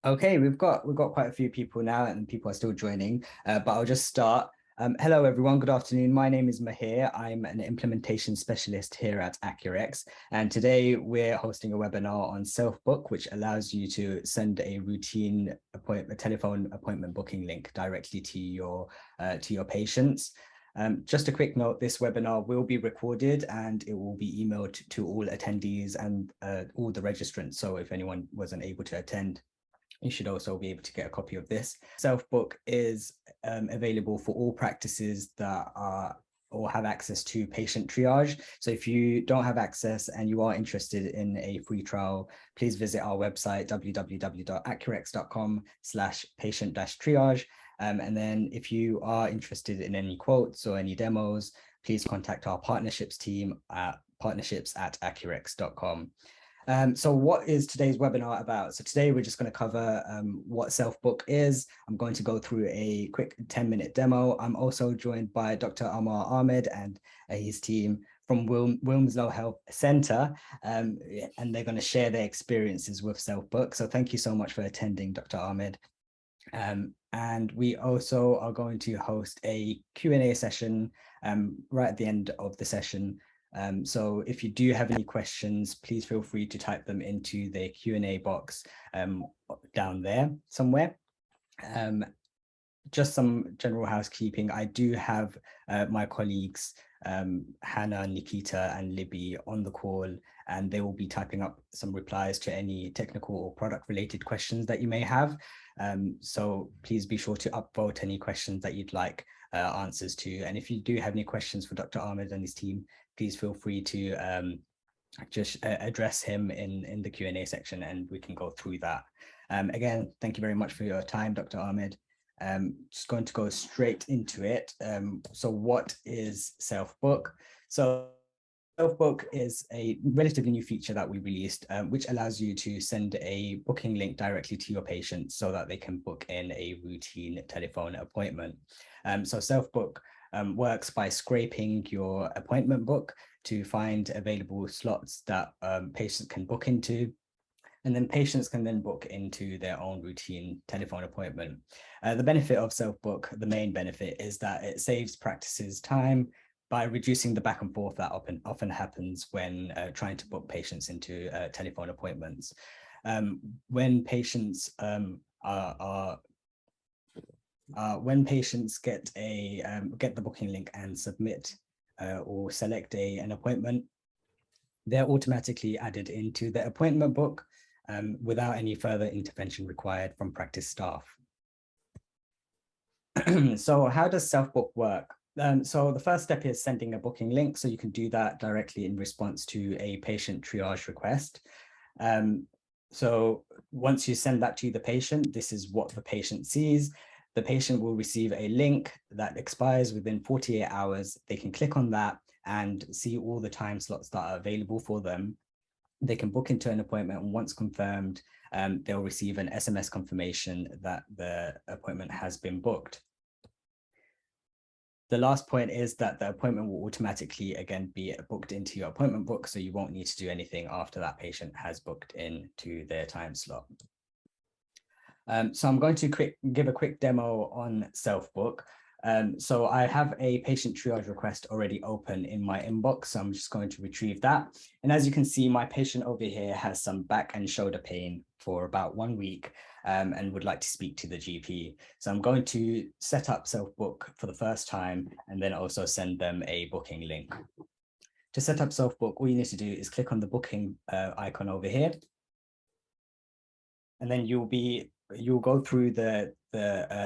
Okay, we've got quite a few people now, and people are still joining. But I'll just start. Hello, everyone. Good afternoon. My name is Mahir. I'm an implementation specialist here at Accurex, and today we're hosting a webinar on Self-Book, which allows you to send a routine appointment, telephone appointment booking link directly to your patients. Just a quick note: this webinar will be recorded and it will be emailed to all attendees and all the registrants. So if anyone wasn't able to attend, you should also be able to get a copy of this. Self-Book is available for all practices that are or have access to Patient Triage. So if you don't have access and you are interested in a free trial, please visit our website, www.accurex.com/patient-triage. And then if you are interested in any quotes or any demos, please contact our partnerships team at partnerships@accurex.com. So what is today's webinar about? So today we're just going to cover what Self-Book is. I'm going to go through a quick 10-minute demo. I'm also joined by Dr. Amar Ahmed and his team from Wilmslow Health Centre, and they're going to share their experiences with Self-Book. So thank you so much for attending, Dr. Ahmed. And we also are going to host a Q&A session right at the end of the session. So if you do have any questions, please feel free to type them into the Q&A box down there somewhere. Just some general housekeeping. I do have my colleagues, Hannah, Nikita, and Libby on the call, and they will be typing up some replies to any technical or product related questions that you may have. So please be sure to upvote any questions that you'd like answers to. And if you do have any questions for Dr. Ahmed and his team, please feel free to just address him in the Q&A section and we can go through that. Again, thank you very much for your time, Dr. Ahmed. Just going to go straight into it. So what is Self-Book? So Self-Book is a relatively new feature that we released, which allows you to send a booking link directly to your patients so that they can book in a routine telephone appointment. So Self-Book works by scraping your appointment book to find available slots that patients can book into. And then patients can then book into their own routine telephone appointment. The benefit of Self-Book, the main benefit, is that it saves practices time by reducing the back and forth that often happens when trying to book patients into telephone appointments. When patients get the booking link and submit or select an appointment, they're automatically added into the appointment book without any further intervention required from practice staff. So how does Self-Book work? So the first step is sending a booking link. So you can do that directly in response to a patient triage request. So once you send that to the patient, this is what the patient sees. The patient will receive a link that expires within 48 hours. They can click on that and see all the time slots that are available for them. They can book into an appointment, and once confirmed, they'll receive an SMS confirmation that the appointment has been booked. The last point is that the appointment will automatically, again, be booked into your appointment book, so you won't need to do anything after that patient has booked into their time slot. So I'm going to give a quick demo on Self-Book. So I have a patient triage request already open in my inbox, so I'm just going to retrieve that. And as you can see, my patient over here has some back and shoulder pain for about 1 week and would like to speak to the GP. So I'm going to set up Self-Book for the first time and then also send them a booking link. To set up Self-Book, all you need to do is click on the booking icon over here. And then you'll go through the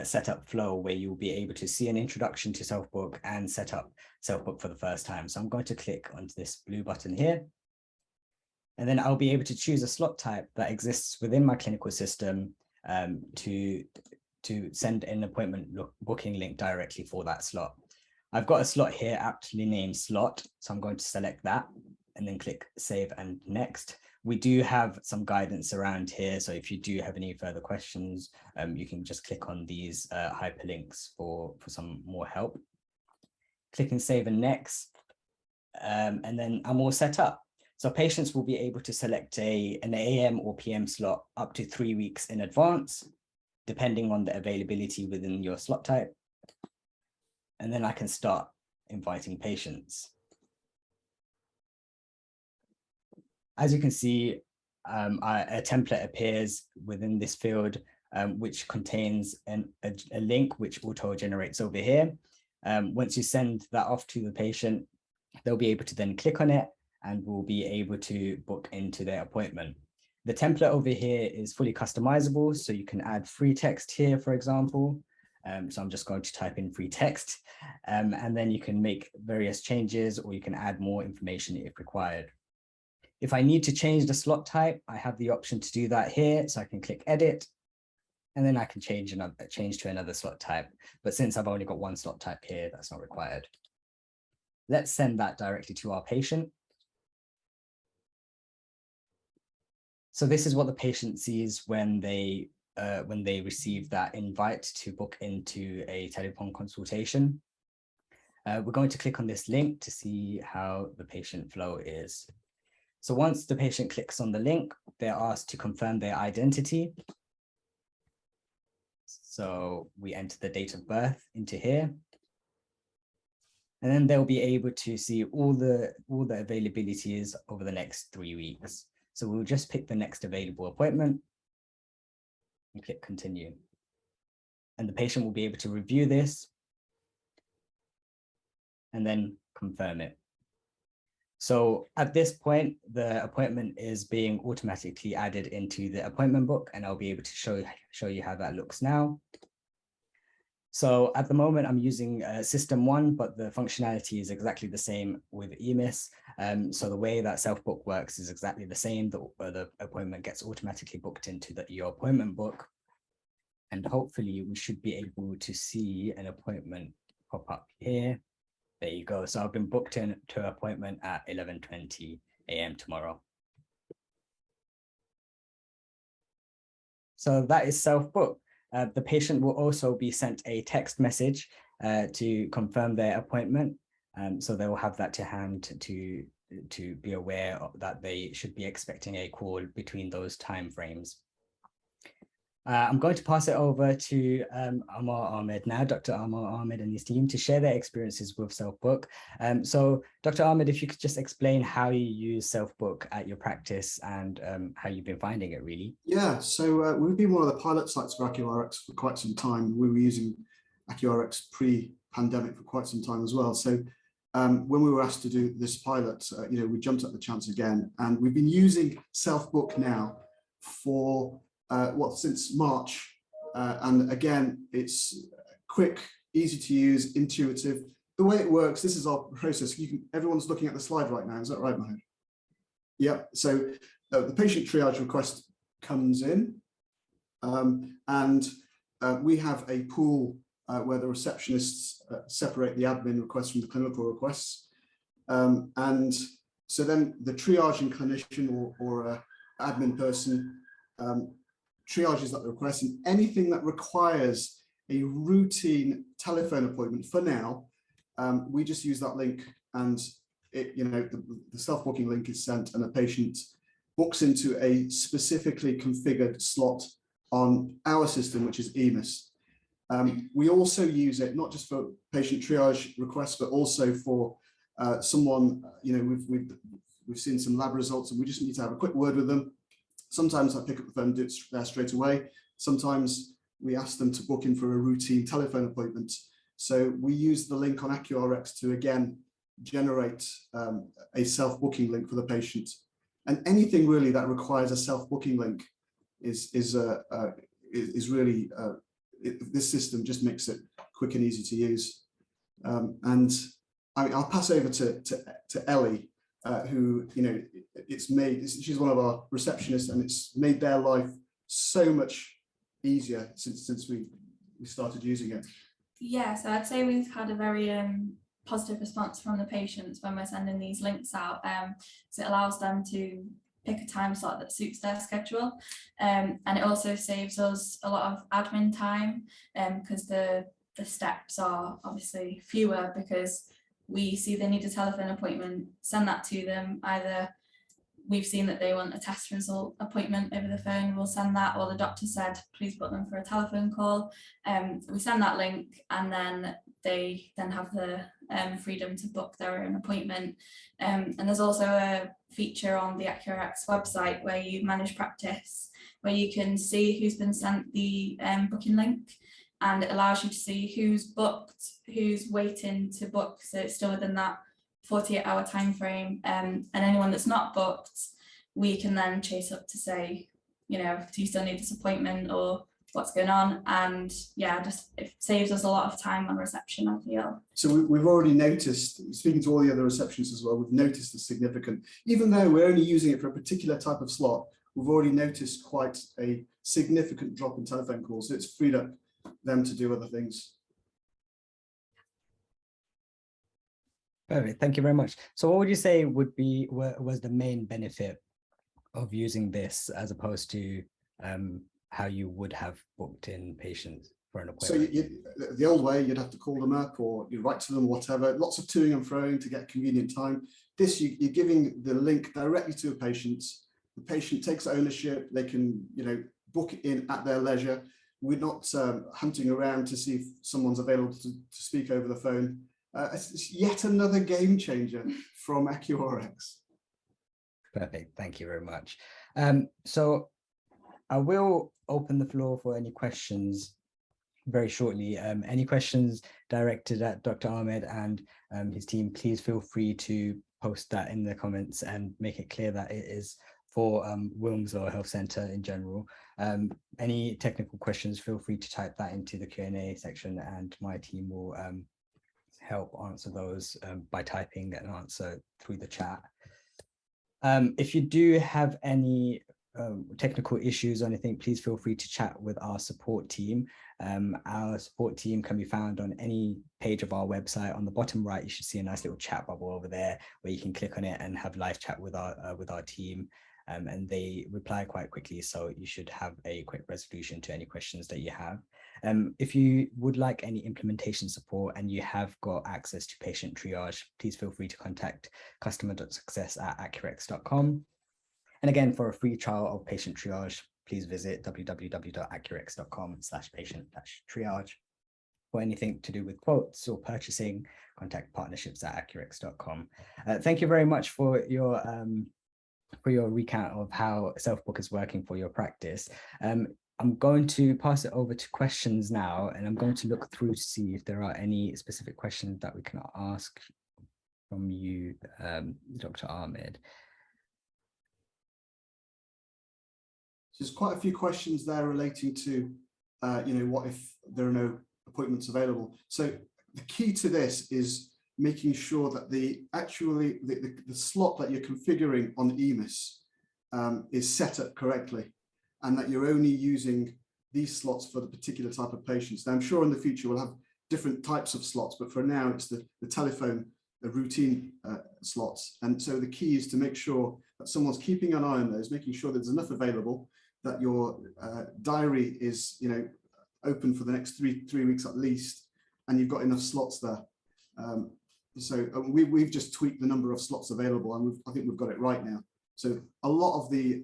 setup flow where you'll be able to see an introduction to Self-Book and set up Self-Book for the first time. So I'm going to click onto this blue button here. And then I'll be able to choose a slot type that exists within my clinical system to send an appointment booking link directly for that slot. I've got a slot here aptly named slot, so I'm going to select that and then click save and next. We do have some guidance around here, so if you do have any further questions, you can just click on these hyperlinks for some more help. Clicking save and next, and then I'm all set up. So patients will be able to select an AM or PM slot up to 3 weeks in advance, depending on the availability within your slot type. And then I can start inviting patients. As you can see, a template appears within this field, which contains a link which auto-generates over here. Once you send that off to the patient, they'll be able to then click on it and will be able to book into their appointment. The template over here is fully customizable, so you can add free text here, for example. So I'm just going to type in free text, and then you can make various changes, or you can add more information if required. If I need to change the slot type, I have the option to do that here. So I can click edit, and then I can change to another slot type. But since I've only got one slot type here, that's not required. Let's send that directly to our patient. So this is what the patient sees when they receive that invite to book into a telephone consultation. We're going to click on this link to see how the patient flow is. So once the patient clicks on the link, they're asked to confirm their identity. So we enter the date of birth into here. And then they'll be able to see all the availabilities over the next 3 weeks. So we'll just pick the next available appointment and click continue. And the patient will be able to review this and then confirm it. So at this point, the appointment is being automatically added into the appointment book, and I'll be able to show you how that looks now. So at the moment, I'm using System 1, but the functionality is exactly the same with EMIS. So the way that self-book works is exactly the same. The appointment gets automatically booked into your appointment book. And hopefully we should be able to see an appointment pop up here. There you go. So I've been booked in to an appointment at 11:20 a.m. tomorrow. So that is self-book. The patient will also be sent a text message to confirm their appointment. So they will have that to hand to be aware that they should be expecting a call between those time frames. I'm going to pass it over to Amar Ahmed now, Dr. Amar Ahmed and his team, to share their experiences with self-book. So Dr. Ahmed, if you could just explain how you use self-book at your practice and how you've been finding it, really. Yeah, so we've been one of the pilot sites for AccuRx for quite some time. We were using AccuRx pre-pandemic for quite some time as well. So when we were asked to do this pilot, we jumped at the chance again, and we've been using self-book now for since March, and again, it's quick, easy to use, intuitive. The way it works, this is our process. Everyone's looking at the slide right now. Is that right, Mahmoud? Yeah. So the patient triage request comes in, and we have a pool where the receptionists separate the admin requests from the clinical requests, and so then the triaging clinician or admin person triages that request, and anything that requires a routine telephone appointment for now, we just use that link, and the self-booking link is sent, and a patient books into a specifically configured slot on our system, which is EMIS. We also use it not just for patient triage requests, but also for someone, we've seen some lab results and we just need to have a quick word with them. Sometimes I pick up the phone and do it there straight away. Sometimes we ask them to book in for a routine telephone appointment. So we use the link on AccuRx to, again, generate a self-booking link for the patient. And anything really that requires a self-booking link is really, this system just makes it quick and easy to use. And I'll pass over to Ellie, who, she's one of our receptionists, and it's made their life so much easier since we started using it. Yeah, so I'd say we've had a very positive response from the patients when we're sending these links out. So it allows them to pick a time slot that suits their schedule, and it also saves us a lot of admin time, because the steps are obviously fewer, because we see they need a telephone appointment, send that to them, either we've seen that they want a test result appointment over the phone, we'll send that, or the doctor said, please book them for a telephone call. We send that link, and then they then have the freedom to book their own appointment. And there's also a feature on the AccuRx website where you manage practice, where you can see who's been sent the booking link, and it allows you to see who's booked, who's waiting to book, so it's still within that 48-hour time frame, and anyone that's not booked, we can then chase up to say, you know, do you still need this appointment, or what's going on? And yeah, just it saves us a lot of time on reception, I feel. So we've already noticed, speaking to all the other receptionists as well, we've noticed a significant, even though we're only using it for a particular type of slot, we've already noticed quite a significant drop in telephone calls. So it's freed up them to do other things. Perfect. Thank you very much. So what would you say was the main benefit of using this as opposed to how you would have booked in patients for an appointment? So the old way, you'd have to call them up or you write to them, whatever, lots of toing and froing to get a convenient time. This, you're giving the link directly to a patient. The patient takes ownership. They can, you know, book it in at their leisure. We're not hunting around to see if someone's available to speak over the phone. It's yet another game changer from AccuRx. Perfect. Thank you very much. So I will open the floor for any questions very shortly. Any questions directed at Dr. Ahmed and his team, please feel free to post that in the comments and make it clear that it is for Wilmslow Health Centre in general. Any technical questions, feel free to type that into the Q&A section, and my team will help answer those by typing an answer through the chat. If you do have any technical issues or anything, please feel free to chat with our support team. Our support team can be found on any page of our website. On the bottom right, you should see a nice little chat bubble over there where you can click on it and have live chat with our team. And they reply quite quickly, so you should have a quick resolution to any questions that you have. If you would like any implementation support and you have got access to Patient Triage, please feel free to contact customer.success@accurx.com. And again, for a free trial of Patient Triage, please visit www.accurx.com/patient-triage. For anything to do with quotes or purchasing, contact partnerships@accurx.com. Thank you very much for your recount of how self-book is working for your practice. I'm going to pass it over to questions now, and I'm going to look through to see if there are any specific questions that we can ask from you, Dr. Ahmed. There's quite a few questions there relating to, you know, what if there are no appointments available? So the key to this is making sure that the slot that you're configuring on EMIS is set up correctly, and that you're only using these slots for the particular type of patients. Now, I'm sure in the future we'll have different types of slots, but for now it's the telephone, the routine slots. And so the key is to make sure that someone's keeping an eye on those, making sure there's enough available, that your diary is, you know, open for the next three weeks at least, and you've got enough slots there. So we've just tweaked the number of slots available, and I think we've got it right now. So a lot of the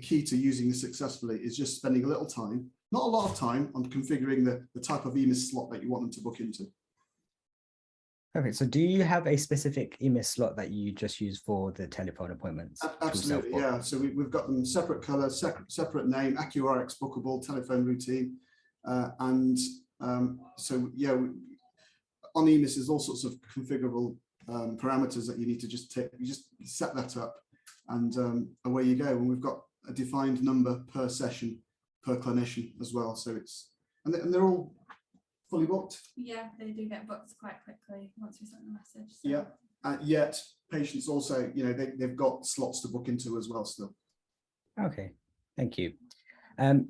key to using this successfully is just spending a little time, not a lot of time, on configuring the type of EMIS slot that you want them to book into. Perfect. So do you have a specific EMIS slot that you just use for the telephone appointments? Absolutely, yeah. So we've got them separate color, separate name, AccuRx bookable, telephone routine. So yeah, on EMIS there's all sorts of configurable parameters that you need to just take. You just set that up, and away you go. And we've got a defined number per session per clinician as well. So it's and they're all fully booked. Yeah, they do get booked quite quickly once we send the message. So. Yeah, yet patients also, you know, they've got slots to book into as well still. Okay, thank you.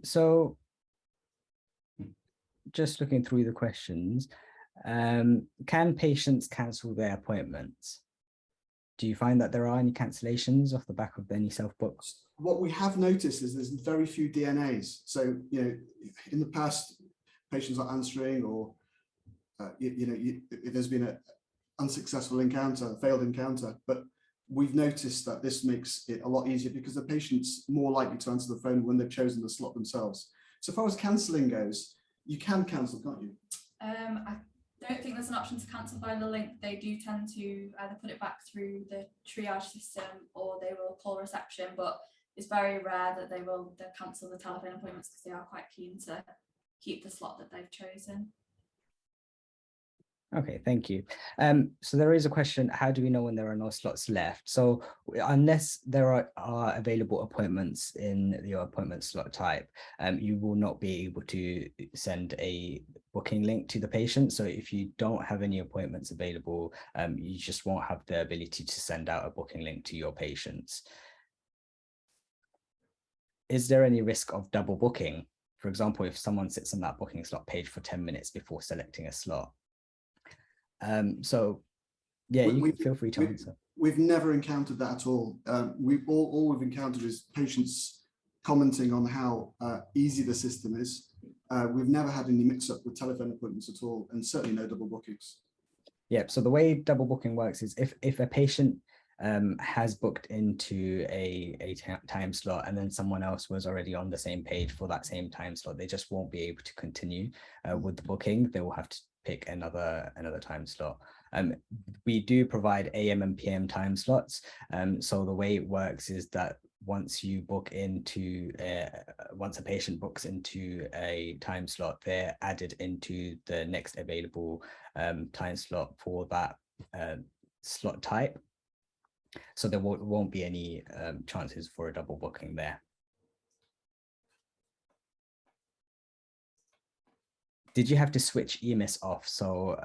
So just looking through the questions, can patients cancel their appointments? Do you find that there are any cancellations off the back of any self-books? What we have noticed is there's very few DNAs. So, you know, in the past, patients are answering, or there's been an unsuccessful encounter, a failed encounter, but we've noticed that this makes it a lot easier because the patient's more likely to answer the phone when they've chosen the slot themselves. So as far as cancelling goes, you can cancel, can't you? I don't think there's an option to cancel via the link. They do tend to either put it back through the triage system or they will call reception, but it's very rare that they'll cancel the telephone appointments because they are quite keen to keep the slot that they've chosen. Okay, thank you. So there is a question, how do we know when there are no slots left? So unless there are available appointments in your appointment slot type, you will not be able to send a booking link to the patient. So if you don't have any appointments available, you just won't have the ability to send out a booking link to your patients. Is there any risk of double booking? For example, if someone sits on that booking slot page for 10 minutes before selecting a slot? So yeah, you can feel free to answer. We've never encountered that at all. All we've encountered is patients commenting on how easy the system is. We've never had any mix-up with telephone appointments at all, and certainly no double bookings. Yeah, so the way double booking works is if a patient has booked into a time slot and then someone else was already on the same page for that same time slot, they just won't be able to continue with the booking. They will have to pick another time slot. We do provide AM and PM time slots. So the way it works is that once you book into once a patient books into a time slot, they're added into the next available time slot for that slot type. So there won't be any chances for a double booking there. Did you have to switch EMIS off so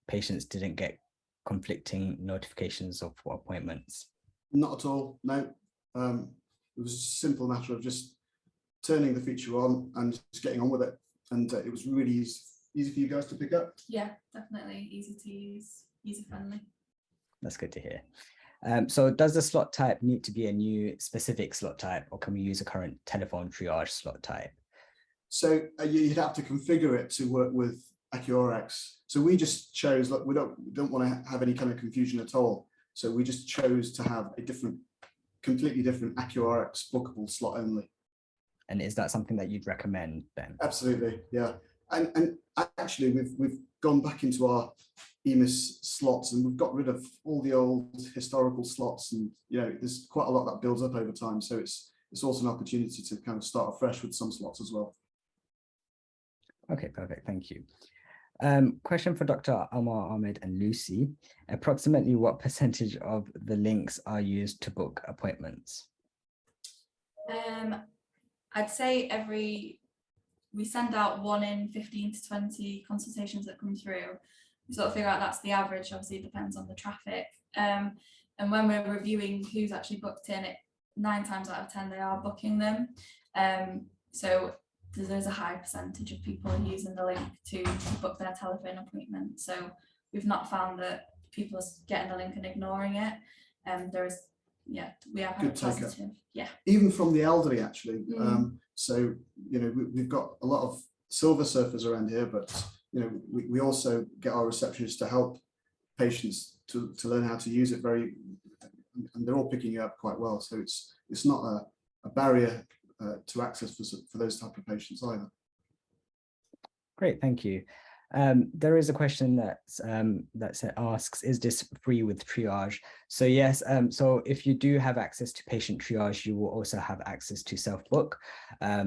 patients didn't get conflicting notifications of appointments? Not at all, no. It was a simple matter of just turning the feature on and just getting on with it. And it was really easy for you guys to pick up. Yeah, definitely easy to use, user-friendly. That's good to hear. So does the slot type need to be a new specific slot type, or can we use a current telephone triage slot type? So you'd have to configure it to work with AccuRx. So we just chose, look, we don't want to have any kind of confusion at all. So we just chose to have a completely different AccuRx bookable slot only. And is that something that you'd recommend then? Absolutely, yeah. And actually, we've gone back into our EMIS slots and we've got rid of all the old historical slots, and there's quite a lot that builds up over time. So it's also an opportunity to kind of start afresh with some slots as well. Okay, perfect. Thank you. Question for Dr. Amar Ahmed and Lucy. Approximately what percentage of the links are used to book appointments? I'd say we send out 1 in 15 to 20 consultations that come through. We sort of figure out that's the average. Obviously, it depends on the traffic. And when we're reviewing who's actually booked in, 9 times out of 10 they are booking them. So there's a high percentage of people using the link to book their telephone appointment. So we've not found that people are getting the link and ignoring it. We have had a positive. Yeah. Even from the elderly, actually. So we've got a lot of silver surfers around here, but we also get our receptionists to help patients to learn how to use it and they're all picking it up quite well. So it's not a barrier to access for those type of patients either. Great, thank you. There is a question that asks, is this free with triage? So yes, so if you do have access to patient triage, you will also have access to self-book. At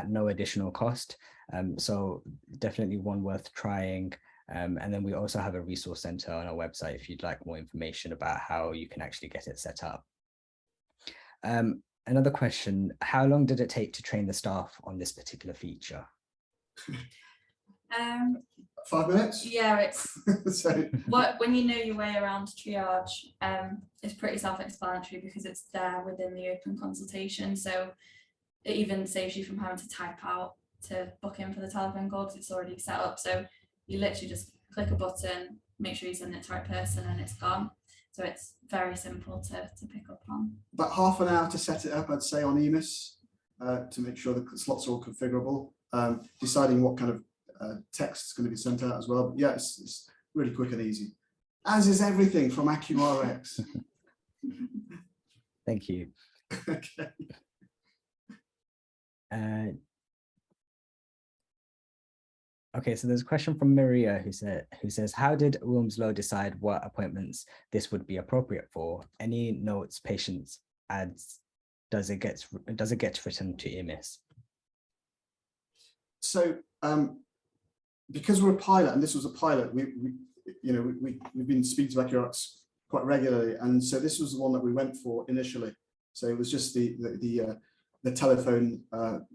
no additional cost. So definitely one worth trying. And then we also have a resource center on our website if you'd like more information about how you can actually get it set up. Another question, how long did it take to train the staff on this particular feature? 5 minutes? Yeah, it's So when you know your way around triage, it's pretty self-explanatory because it's there within the open consultation. So it even saves you from having to type out to book in for the telephone call because it's already set up. So you literally just click a button, make sure you send it to the right person, and it's gone. So it's very simple to pick up on. About half an hour to set it up, I'd say, on EMIS to make sure the slots are all configurable. Deciding what kind of text is going to be sent out as well. But yeah, it's really quick and easy. as is everything from AccuRx. Thank you. Okay. Okay, so there's a question from Maria who says, how did Wilmslow decide what appointments this would be appropriate for? Any notes patients adds, does it get written to EMIS? So because we're a pilot, and this was a pilot, we've been speaking to AccuRx quite regularly, and so this was the one that we went for initially. So it was just the telephone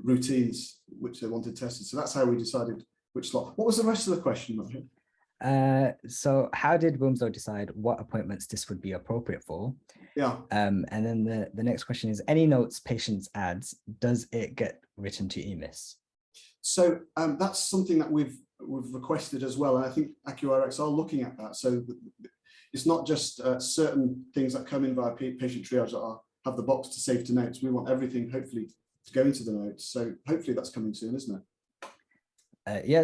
routines which they wanted tested. So that's how we decided which slot. What was the rest of the question, Martin? So how did Wilmslow decide what appointments this would be appropriate for? Yeah. And then the next question is, any notes patients adds, does it get written to EMIS? So that's something that we've requested as well, and I think AccuRx are looking at that. So it's not just certain things that come in via patient triage that have the box to save to notes. We want everything hopefully to go into the notes. So hopefully that's coming soon, isn't it?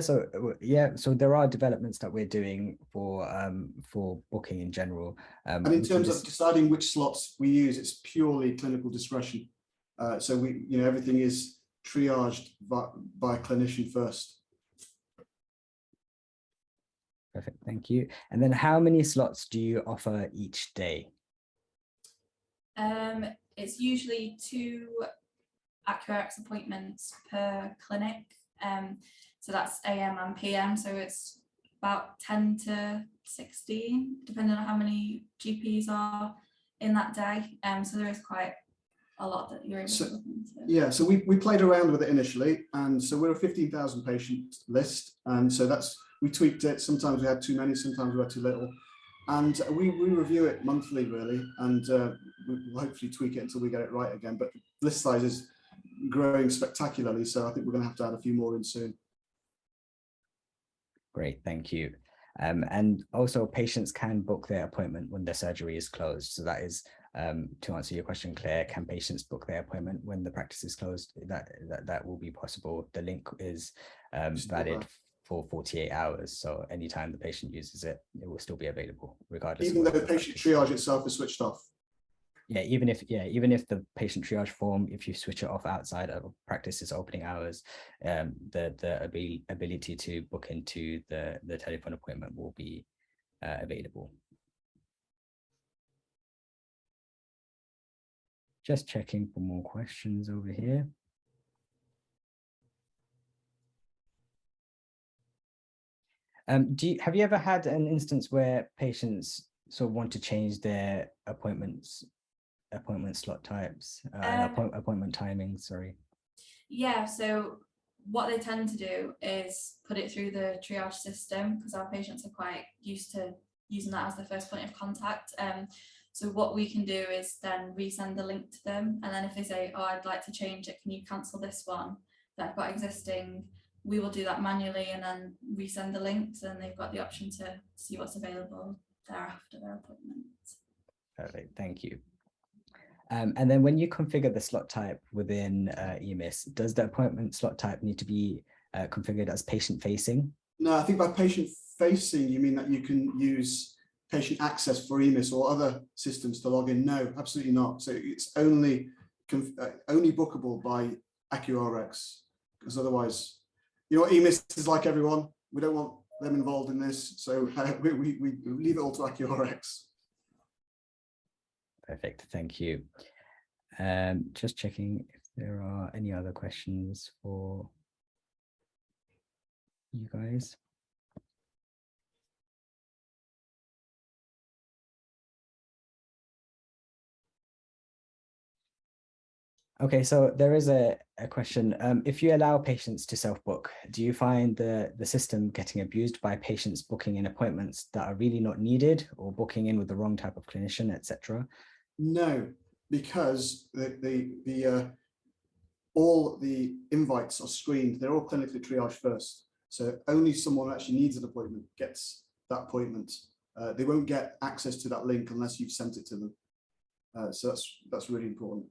So there are developments that we're doing for booking in general. And in terms of deciding which slots we use, it's purely clinical discretion. So everything is triaged by a clinician first. Perfect, thank you. And then how many slots do you offer each day? It's usually 2 AccuRx appointments per clinic. So that's AM and PM. So it's about 10 to 16, depending on how many GPs are in that day. So there is quite a lot that you're able to look into. Yeah, so we played around with it initially, and so we're a 15,000 patient list, and so we tweaked it. Sometimes we had too many, sometimes we had too little, and we review it monthly really, and we'll hopefully tweak it until we get it right again. But the list size is growing spectacularly, so I think we're going to have to add a few more in soon. Great, thank you. And also patients can book their appointment when their surgery is closed. So that is, to answer your question, Claire, can patients book their appointment when the practice is closed? That will be possible. The link is valid for 48 hours. So anytime the patient uses it, it will still be available, regardless. Even though the patient triage itself is switched off. Yeah, even if the patient triage form, if you switch it off outside of practice's opening hours, the ability to book into the telephone appointment will be available. Just checking for more questions over here. Have you ever had an instance where patients sort of want to change their appointment slot types, appointment timings, sorry? Yeah, so what they tend to do is put it through the triage system, because our patients are quite used to using that as the first point of contact. So what we can do is then resend the link to them, and then if they say, oh, I'd like to change it, can you cancel this one that I've got existing, we will do that manually and then resend the link, so then they've got the option to see what's available thereafter their appointment. Perfect, thank you. And then when you configure the slot type within EMIS, does the appointment slot type need to be configured as patient facing? No, I think by patient facing, you mean that you can use patient access for EMIS or other systems to log in? No, absolutely not. So it's only bookable by AccuRx, because otherwise, EMIS is like everyone. We don't want them involved in this. So we leave it all to AccuRx. Perfect, thank you. Just checking if there are any other questions for you guys. Okay, so there is a question. If you allow patients to self-book, do you find the system getting abused by patients booking in appointments that are really not needed, or booking in with the wrong type of clinician, etc.? No, because all the invites are screened. They're all clinically triaged first. So only someone who actually needs an appointment gets that appointment. They won't get access to that link unless you've sent it to them. So that's really important.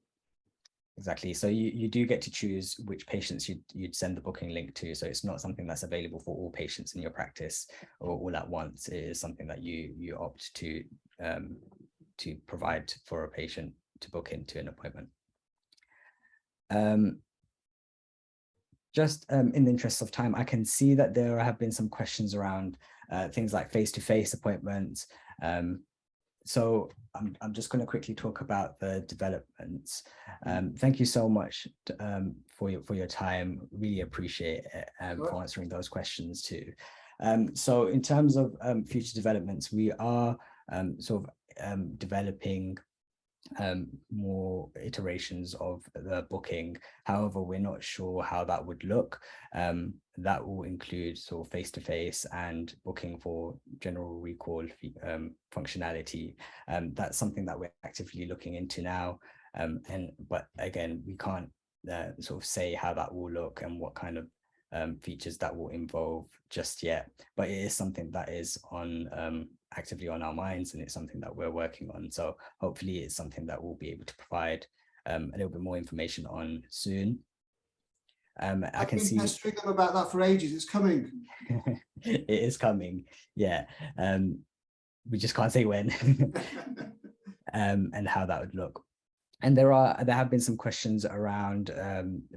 Exactly. So you do get to choose which patients you'd send the booking link to. So it's not something that's available for all patients in your practice or all at once. It is something that you opt to provide for a patient to book into an appointment. Just in the interest of time, I can see that there have been some questions around things like face-to-face appointments. So I'm just going to quickly talk about the developments. Thank you so much for your time. Really appreciate it for answering those questions too. So in terms of future developments, we are developing more iterations of the booking. However, we're not sure how that would look. That will include sort of face-to-face and booking for general recall functionality. That's something that we're actively looking into now. But again, we can't sort of say how that will look and what kind of features that will involve just yet. But it is something that is on actively on our minds, and it's something that we're working on. So hopefully it's something that we'll be able to provide a little bit more information on soon. I've been pestering them about that for ages. It's coming. It is coming. Yeah. We just can't say when and how that would look. And there have been some questions around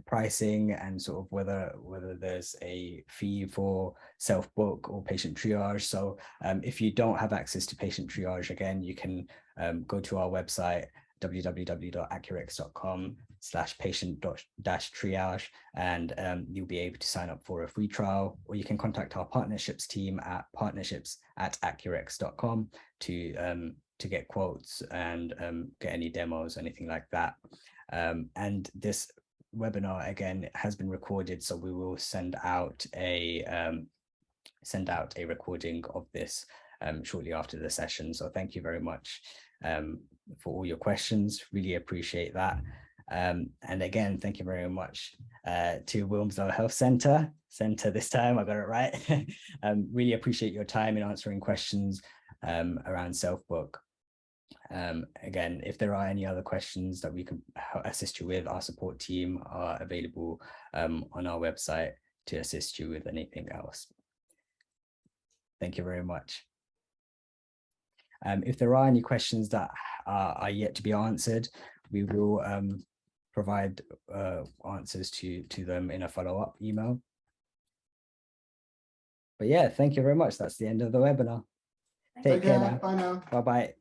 pricing and sort of whether there's a fee for self-book or patient triage. So if you don't have access to patient triage, again, you can go to our website, www.accurex.com/patient-triage, and you'll be able to sign up for a free trial, or you can contact our partnerships team at partnerships@accurex.com to get quotes and get any demos, anything like that. And this webinar again has been recorded, so we will send out a recording of this shortly after the session. So thank you very much for all your questions. Really appreciate that. And again, thank you very much to Wilmslow Health Centre this time. I got it right. Really appreciate your time in answering questions around self-book. Again, if there are any other questions that we can assist you with, our support team are available on our website to assist you with anything else. Thank you very much. If there are any questions that are yet to be answered, we will provide answers to them in a follow-up email. But yeah, thank you very much. That's the end of the webinar. Take care now. Bye now. Bye-bye.